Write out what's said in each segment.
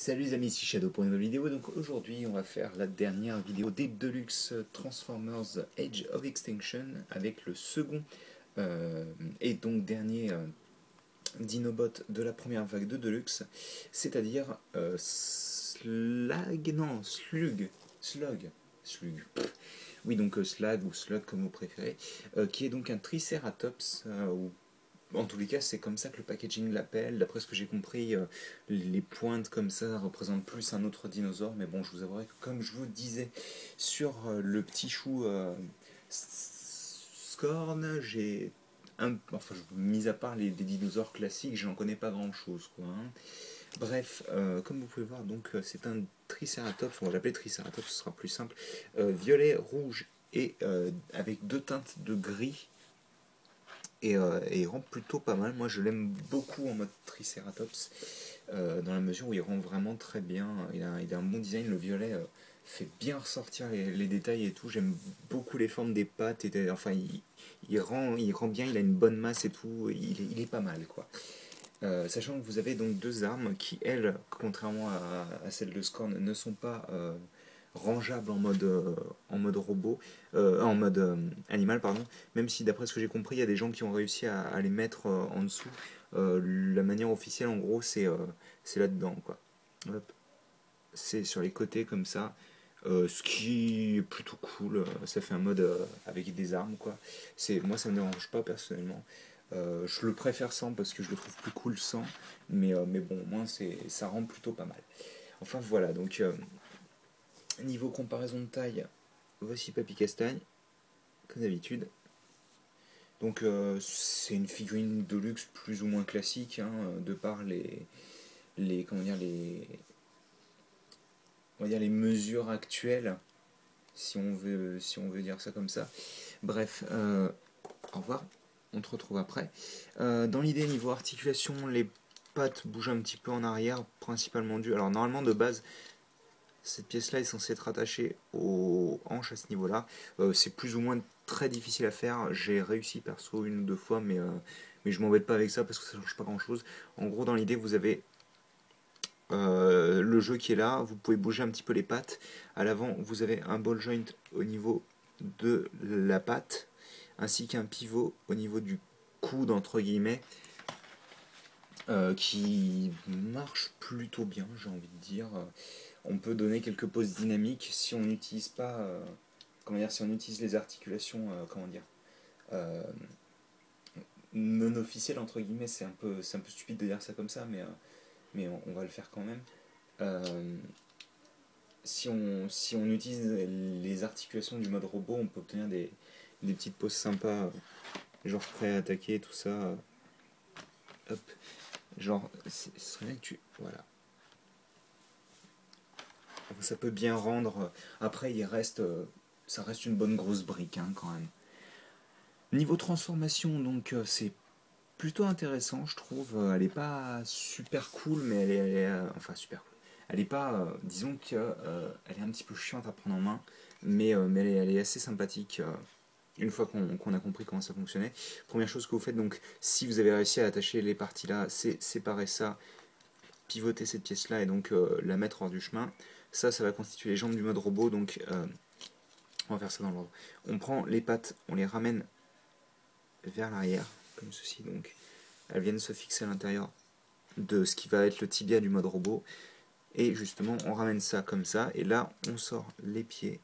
Salut les amis, ici Shadow pour une nouvelle vidéo. Donc aujourd'hui on va faire la dernière vidéo des Deluxe Transformers Age of Extinction avec le second et donc dernier Dinobot de la première vague de Deluxe, c'est-à-dire Slug. Oui, donc Slag ou Slug comme vous préférez, qui est donc un Triceratops ou en tous les cas, c'est comme ça que le packaging l'appelle. D'après ce que j'ai compris, les pointes comme ça représentent plus un autre dinosaure. Mais bon, je vous avouerai que comme je vous disais sur le petit chou Scorn, enfin, mis à part les dinosaures classiques, j'en connais pas grand-chose, quoi, hein. Bref, comme vous pouvez voir, donc c'est un Triceratops, on va l'appeler Triceratops, ce sera plus simple, violet, rouge et avec deux teintes de gris et il rend plutôt pas mal. Moi je l'aime beaucoup en mode Triceratops, dans la mesure où il rend vraiment très bien. Il a un bon design, le violet fait bien ressortir les détails et tout. J'aime beaucoup les formes des pattes, enfin il rend bien, il a une bonne masse et tout, il est pas mal quoi. Sachant que vous avez donc deux armes qui, elles, contrairement à celles de Scorn, ne sont pas rangeables en mode robot, en mode animal, pardon. Même si, d'après ce que j'ai compris, il y a des gens qui ont réussi à les mettre en dessous. La manière officielle, en gros, c'est là-dedans, quoi. Hop. C'est sur les côtés comme ça. Ce qui est plutôt cool, ça fait un mode avec des armes quoi. Moi ça me dérange pas personnellement. Je le préfère sans parce que je le trouve plus cool sans, mais bon au moins ça rend plutôt pas mal. Enfin voilà, donc niveau comparaison de taille, voici Papy Castagne, comme d'habitude. Donc c'est une figurine de luxe plus ou moins classique, hein, de par comment dire, on va dire les mesures actuelles, si on veut dire ça comme ça. Bref, au revoir, on te retrouve après. Dans l'idée, niveau articulation, les pattes bougent un petit peu en arrière, principalement dû. Alors normalement de base, cette pièce-là est censée être attachée aux hanches à ce niveau-là. C'est plus ou moins très difficile à faire. J'ai réussi perso une ou deux fois, mais je m'embête pas avec ça parce que ça change pas grand-chose. En gros, dans l'idée, vous avez le jeu qui est là, vous pouvez bouger un petit peu les pattes. À l'avant, vous avez un ball joint au niveau de la patte, ainsi qu'un pivot au niveau du coude, entre guillemets, qui marche plutôt bien, j'ai envie de dire. On peut donner quelques poses dynamiques si on n'utilise pas, comment dire, si on utilise les articulations, comment dire, euh, non officielles, entre guillemets. C'est un peu stupide de dire ça comme ça, mais on va le faire quand même. Euh, si on utilise les articulations du mode robot, on peut obtenir des petites poses sympas, genre prêt à attaquer, tout ça. Hop. Genre, ce serait bien que tu. Voilà. Ça peut bien rendre. Après, ça reste une bonne grosse brique, hein, quand même. Niveau transformation, donc, c'est plutôt intéressant, je trouve. Elle est pas super cool, mais enfin, super cool. Elle est pas. Disons qu'elle elle est un petit peu chiante à prendre en main, mais elle est assez sympathique. Une fois qu'on a compris comment ça fonctionnait. Première chose que vous faites, donc, si vous avez réussi à attacher les parties là, c'est séparer ça, pivoter cette pièce là et donc la mettre hors du chemin. Ça va constituer les jambes du mode robot, donc on va faire ça dans l'ordre. On prend les pattes, on les ramène vers l'arrière, comme ceci, donc elles viennent se fixer à l'intérieur de ce qui va être le tibia du mode robot, et justement on ramène ça comme ça, et là on sort les pieds.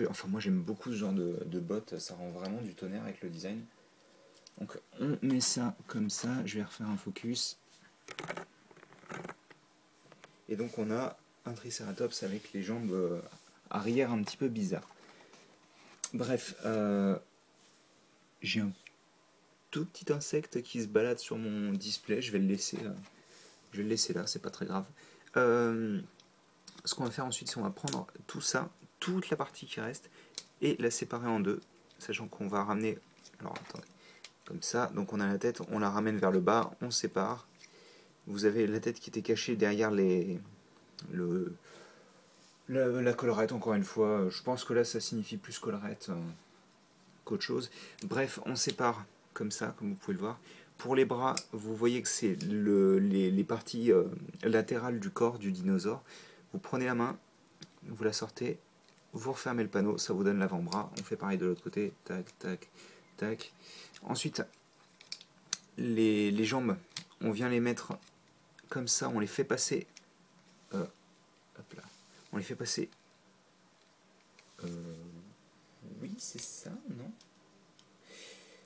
Enfin moi j'aime beaucoup ce genre de bottes, ça rend vraiment du tonnerre avec le design. Donc on met ça comme ça, je vais refaire un focus. Et donc on a un Triceratops avec les jambes arrière un petit peu bizarres. Bref, j'ai un tout petit insecte qui se balade sur mon display, je vais le laisser là, c'est pas très grave. Ce qu'on va faire ensuite, c'est qu'on va prendre tout ça, toute la partie qui reste, et la séparer en deux, sachant qu'on va ramener, alors attendez, comme ça, donc on a la tête, on la ramène vers le bas, on sépare. Vous avez la tête qui était cachée derrière le, la collerette, encore une fois, je pense que là ça signifie plus collerette qu'autre chose. Bref, on sépare comme ça, comme vous pouvez le voir. pour les bras, vous voyez que c'est les parties latérales du corps du dinosaure. Vous prenez la main, vous la sortez, vous refermez le panneau, ça vous donne l'avant-bras. On fait pareil de l'autre côté, tac, tac, tac. Ensuite, les jambes, on vient les mettre comme ça, on les fait passer. Hop là. On les fait passer. Oui, c'est ça, non?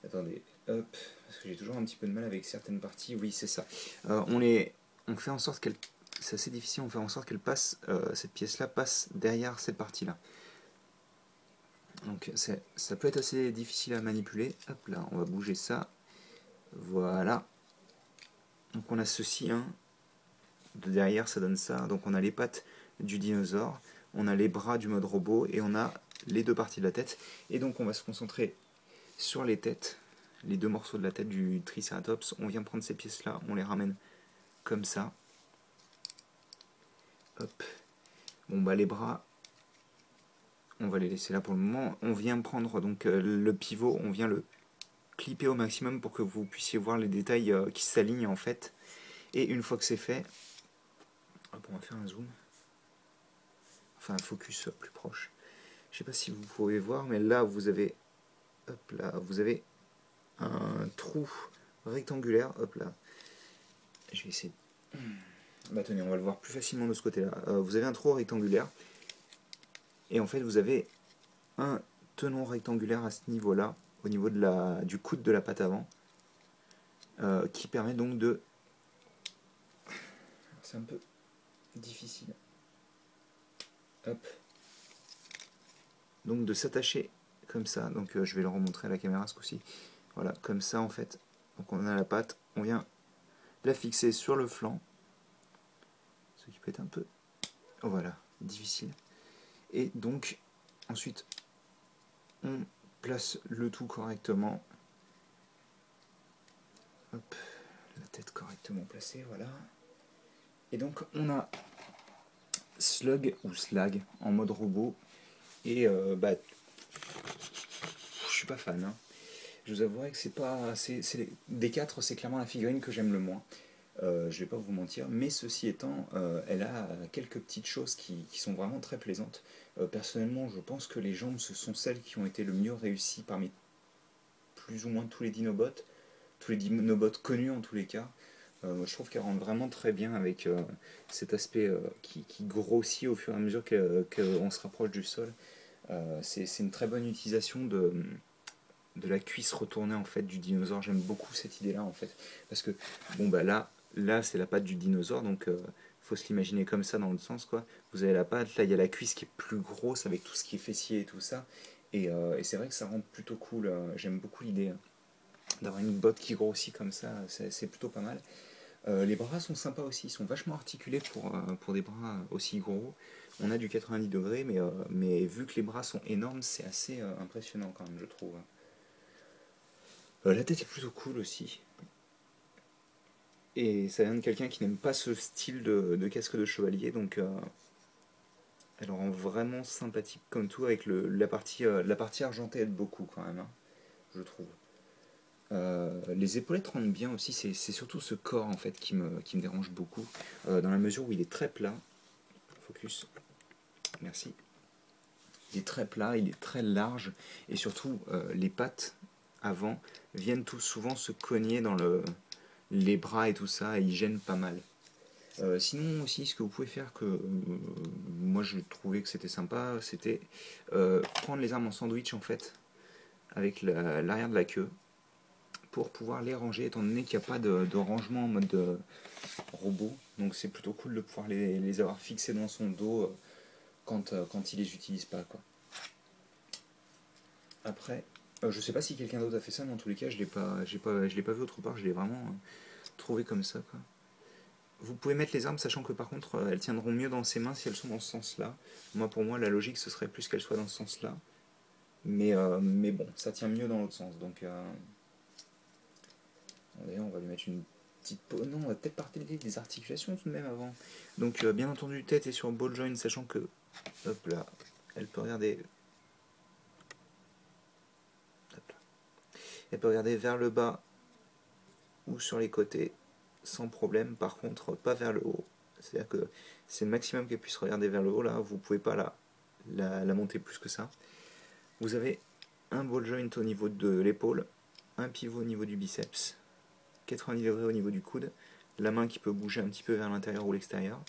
Attendez, hop, parce que j'ai toujours un petit peu de mal avec certaines parties. Oui, c'est ça. On fait en sorte qu'elle, c'est assez difficile. On fait en sorte qu'elle passe, cette pièce-là passe derrière cette partie-là. Donc ça peut être assez difficile à manipuler. Hop là, on va bouger ça. Voilà. Donc on a ceci, hein. De derrière, ça donne ça. Donc on a les pattes du dinosaure, on a les bras du mode robot et on a les deux parties de la tête. Et donc on va se concentrer sur les têtes, les deux morceaux de la tête du Triceratops. On vient prendre ces pièces-là, on les ramène comme ça. Hop. Bon bah les bras, on va les laisser là pour le moment. On vient prendre donc le pivot, on vient le clipper au maximum pour que vous puissiez voir les détails qui s'alignent en fait. Et une fois que c'est fait, hop, on va faire un zoom. Enfin un focus plus proche. Je sais pas si vous pouvez voir, mais là vous avez, hop là, vous avez un trou rectangulaire. Hop là, je vais essayer. Bah tenez, on va le voir plus facilement de ce côté-là. Vous avez un trou rectangulaire et en fait vous avez un tenon rectangulaire à ce niveau-là, au niveau de du coude de la patte avant, qui permet donc de. C'est un peu difficile. Hop. Donc de s'attacher comme ça. Donc je vais le remontrer à la caméra ce coup-ci. Voilà, comme ça en fait. Donc on a la patte, on vient la fixer sur le flanc. Ce qui peut être un peu, voilà, difficile. Et donc ensuite on place le tout correctement. Hop, la tête correctement placée, voilà. Et donc on a Slug ou Slag en mode robot. Et bah, je suis pas fan. Hein. Je vous avouerai que c'est pas. Des quatre, c'est clairement la figurine que j'aime le moins. Je vais pas vous mentir, mais ceci étant, elle a quelques petites choses qui sont vraiment très plaisantes. Personnellement, je pense que les jambes, ce sont celles qui ont été le mieux réussies parmi plus ou moins tous les Dinobots connus en tous les cas. Je trouve qu'elle rentre vraiment très bien avec cet aspect qui grossit au fur et à mesure qu'on se rapproche du sol. C'est une très bonne utilisation de la cuisse retournée en fait du dinosaure. J'aime beaucoup cette idée là en fait parce que bon bah là c'est la patte du dinosaure donc faut se l'imaginer comme ça dans l'autre sens quoi. Vous avez la patte, là il y a la cuisse qui est plus grosse avec tout ce qui est fessier et tout ça et c'est vrai que ça rend plutôt cool. J'aime beaucoup l'idée d'avoir une botte qui grossit comme ça, c'est plutôt pas mal. Les bras sont sympas aussi, ils sont vachement articulés pour des bras aussi gros. On a du 90 degrés, mais vu que les bras sont énormes, c'est assez impressionnant quand même, je trouve. La tête est plutôt cool aussi. Et ça vient de quelqu'un qui n'aime pas ce style de casque de chevalier, donc elle rend vraiment sympathique comme tout, avec la partie argentée aide beaucoup quand même, hein, je trouve. Les épaulettes rendent bien aussi, c'est surtout ce corps en fait qui me dérange beaucoup, dans la mesure où il est très plat. Focus, merci. Il est très plat, il est très large, et surtout les pattes avant viennent tout souvent se cogner dans les bras et tout ça, et ils gênent pas mal. Sinon aussi, ce que vous pouvez faire, que moi je trouvais que c'était sympa, c'était prendre les armes en sandwich en fait, avec l'arrière de la queue, pour pouvoir les ranger, étant donné qu'il n'y a pas de rangement en mode robot. Donc c'est plutôt cool de pouvoir les avoir fixés dans son dos quand il les utilise pas, quoi. Après, je sais pas si quelqu'un d'autre a fait ça, mais en tous les cas, je l'ai pas vu autre part, je l'ai vraiment trouvé comme ça, quoi. Vous pouvez mettre les armes, sachant que par contre, elles tiendront mieux dans ses mains si elles sont dans ce sens-là. Moi, pour moi, la logique, ce serait plus qu'elles soient dans ce sens-là. Mais bon, ça tient mieux dans l'autre sens. Donc, d'ailleurs, on va lui mettre une petite pause. Non, on va peut-être parler des articulations tout de même avant. Donc, bien entendu, tête est sur ball joint, sachant que, hop là, elle peut regarder. Hop là. Elle peut regarder vers le bas ou sur les côtés sans problème, par contre pas vers le haut. C'est-à-dire que c'est le maximum qu'elle puisse regarder vers le haut, là, vous pouvez pas la monter plus que ça. Vous avez un ball joint au niveau de l'épaule, un pivot au niveau du biceps, 90 degrés au niveau du coude, la main qui peut bouger un petit peu vers l'intérieur ou l'extérieur.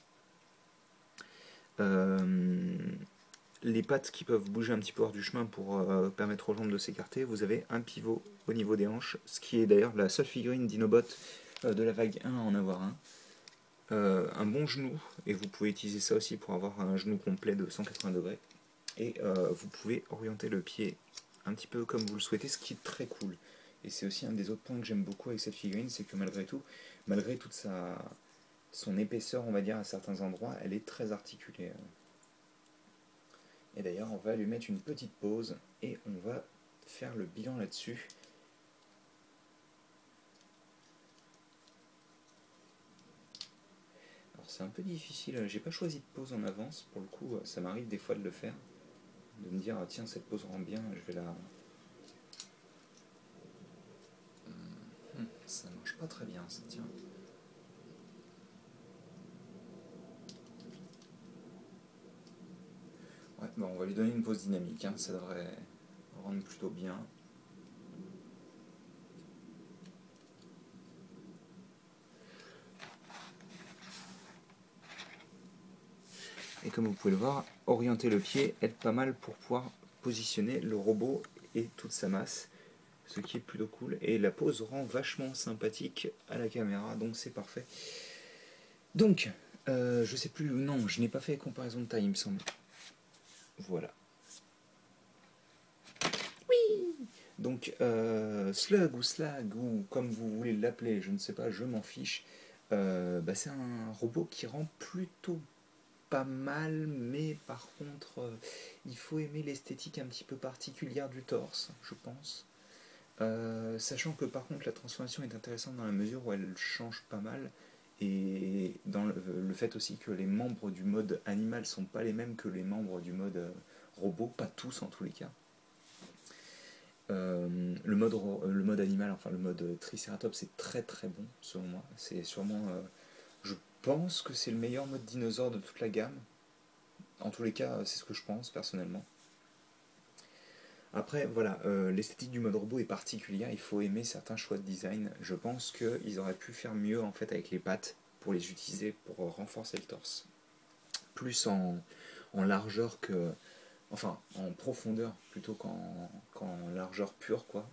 Les pattes qui peuvent bouger un petit peu hors du chemin pour permettre aux jambes de s'écarter. Vous avez un pivot au niveau des hanches, ce qui est d'ailleurs la seule figurine Dinobot de la vague 1 à en avoir un. Un bon genou, et vous pouvez utiliser ça aussi pour avoir un genou complet de 180 degrés. Et vous pouvez orienter le pied un petit peu comme vous le souhaitez, ce qui est très cool. Et c'est aussi un des autres points que j'aime beaucoup avec cette figurine, c'est que malgré toute son épaisseur, on va dire, à certains endroits, elle est très articulée. Et d'ailleurs, on va lui mettre une petite pause et on va faire le bilan là-dessus. Alors c'est un peu difficile, j'ai pas choisi de pause en avance, pour le coup, ça m'arrive des fois de le faire, de me dire, ah, tiens, cette pause rend bien, je vais la... Ça marche pas très bien, ça, tiens. Ouais, bon, on va lui donner une pause dynamique, hein, ça devrait rendre plutôt bien. Et comme vous pouvez le voir, orienter le pied aide pas mal pour pouvoir positionner le robot et toute sa masse, ce qui est plutôt cool. Et la pose rend vachement sympathique à la caméra, donc c'est parfait. Donc, je sais plus, non, je n'ai pas fait comparaison de taille, il me semble. Voilà. Donc, Slug ou Slag, ou comme vous voulez l'appeler, je ne sais pas, je m'en fiche, c'est un robot qui rend plutôt pas mal, mais par contre, il faut aimer l'esthétique un petit peu particulière du torse, je pense. Sachant que par contre, la transformation est intéressante dans la mesure où elle change pas mal, et dans le fait aussi que les membres du mode animal sont pas les mêmes que les membres du mode robot, pas tous en tous les cas. Le mode animal, enfin le mode Triceratops, est très très bon selon moi. C'est sûrement, je pense que c'est le meilleur mode dinosaure de toute la gamme. En tous les cas, c'est ce que je pense personnellement. Après, voilà, l'esthétique du mode robot est particulière, il faut aimer certains choix de design. Je pense qu'ils auraient pu faire mieux en fait avec les pattes pour les utiliser pour renforcer le torse. Plus en largeur que. Enfin, en profondeur plutôt qu'en largeur pure, quoi.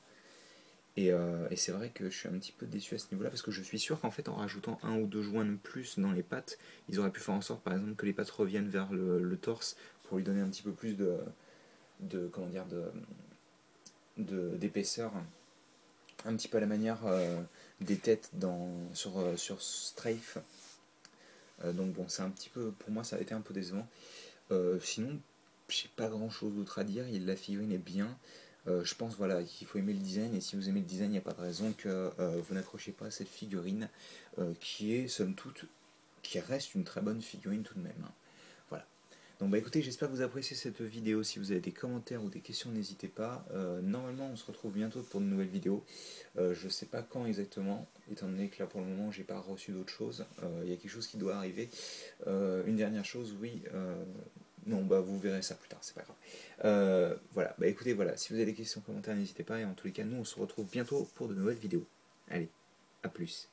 Et c'est vrai que je suis un petit peu déçu à ce niveau-là parce que je suis sûr qu'en fait en rajoutant un ou deux joints de plus dans les pattes, ils auraient pu faire en sorte par exemple que les pattes reviennent vers le torse pour lui donner un petit peu plus comment dire, d'épaisseur, un petit peu à la manière des têtes sur Strafe. Donc bon, c'est un petit peu, pour moi ça a été un peu décevant. Sinon, j'ai pas grand chose d'autre à dire, la figurine est bien. Je pense voilà, qu'il faut aimer le design, et si vous aimez le design, il n'y a pas de raison que vous n'accrochez pas à cette figurine qui est somme toute, qui reste une très bonne figurine tout de même. Voilà. Donc bah écoutez, j'espère que vous appréciez cette vidéo. Si vous avez des commentaires ou des questions, n'hésitez pas. Normalement, on se retrouve bientôt pour de nouvelles vidéos. Je sais pas quand exactement, étant donné que là pour le moment, j'ai pas reçu d'autres choses. Il y a quelque chose qui doit arriver. Une dernière chose, oui. Non, bah vous verrez ça plus tard, c'est pas grave. Voilà, bah écoutez, voilà, si vous avez des questions, commentaires, n'hésitez pas. Et en tous les cas, nous, on se retrouve bientôt pour de nouvelles vidéos. Allez, à plus.